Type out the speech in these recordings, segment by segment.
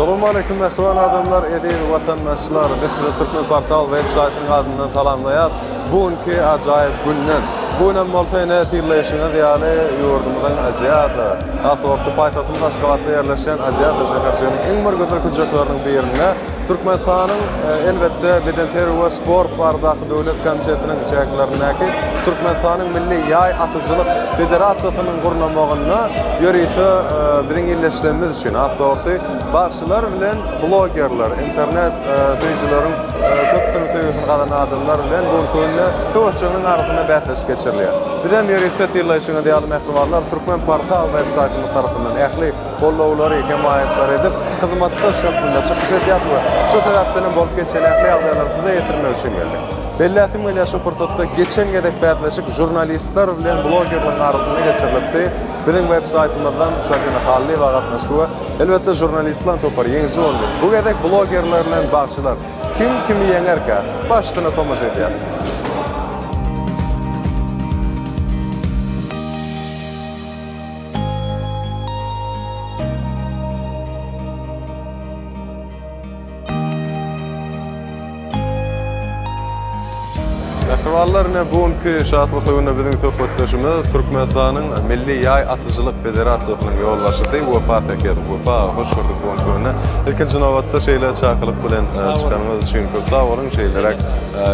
Assalamu alaikum mehriban adamlar, edil vatandaşlar. Lütfü Türkmen Portal web saytının adından salamlayat. Bugünkü acayip günden. Bugün Malta'ya tiyirleşine diyali yurdumdan Aziyada. Asortu paytahtımız Aşgabat'ta yerleşen Aziyada şehrinin en mürgüdür küçüklerinin birine Türkmenistan'ın elbette Bedenteri ve Spor Bardakı Devlet Komitetinin çeklerindeki Türkmenistan'ın Milli Yay Atıcılık Federasyasının kurulmağına yürüytü bizim illeşlerimiz için. Asortu bağışçılar bilen bloggerler, internet seyircilerin köpütünün seviyesini kalan adamlar bilen bu ülkeyle kıvırçığının arasında bəhsləş geçiriliyor. Bizden yürüytü tiyirleşine diyalı mehribanlar Türkmen Portal web saytımız tarafından ehli kollovları kemayetler edip hizmatta şöpünde çıkış ediyat ve şu taraftan bolup geçen ehli algılarını da yetirmek için geldik. Bellatim ile şu fırsatta geçen gedek bəhsləşik jurnalistler bilen bloggerlerin arasında geçirilipti. Bizim web saytımızdan sakın halli ve katnaştığı elbette jurnalistler topar yenizi oldu. Bu gedek bloggerlerle bağışçılar kim kimi yenerke baştına tomaş ediyat. Mehribanlar bugünkü şahatlık oyunda bizim söhbetleşimiz Türkmenistan'ın Milli Yay Atıcılık Federasyası'nın yollaşıdı. UEFA tekedi. UEFA hoş gördük bugünkü oyuna. İlkinci nöbette şeyler çakılıp bilen çıkanımız için köp sağ olun. Şeylerek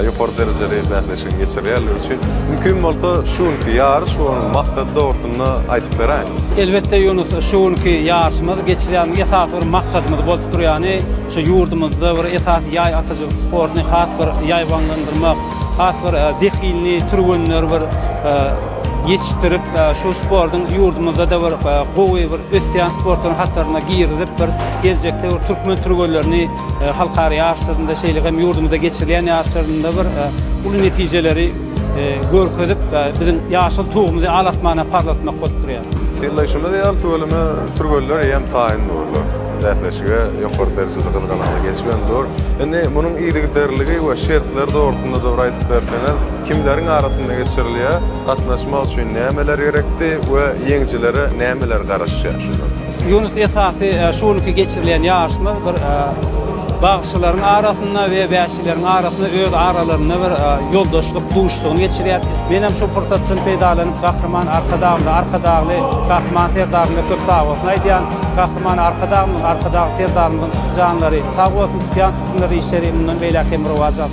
yukarı dereceli bəhsləşin geçiriyorlar için. Mümkün olsa şunki yarış onun maksadı doğrultusunda aytıp vereyim. Elbette Yunus şunki yarışımız geçirilen esas bir maksadımız bolup duruyor. Yani şu yurdumuzda bir esas yay atıcılık sporunu has bir yayvanlandırmak, has bir zekilini, türgünler bir yetiştirip şu sportun yurdumuzda da bir gowy bir östyan sportun hatlarına girdip bir gelecekte bir Türkmen türgünlerini halkara yarışlarında şeylik hem yurdumuzda geçirilen yarışlarında bir ulu neticeleri görkezip bizim yaşıl tuğumuzu alatmana parlatmak bolup Tiyirleşime deyal türgünler hem tayin doğrular. Bəhsləşige yukarı derecede kızganalı geçmendir. Yani bunun iyiliklerliği ve şartları doğrultusunda da aytıp berkenel kimlerin arasında geçiriliyor, katnaşmak için nemeler gerekti ve yengicilere nemeler karışıyor. Yunus esası şunki geçirilen yarışma bir bağışçıların arasında ve bäşçilerin arasında öz aralarında bir yoldaşlık, buluşluğunu geçiriyor. Benim şu fırsatın peydalanıp kahraman arkadağlı kahraman terdağında köp dağılmasına aydiyan kahraman arkadağlı terdağının canları sağ olsun, tutuyan tutumları işleri bundan beylak emri vazat.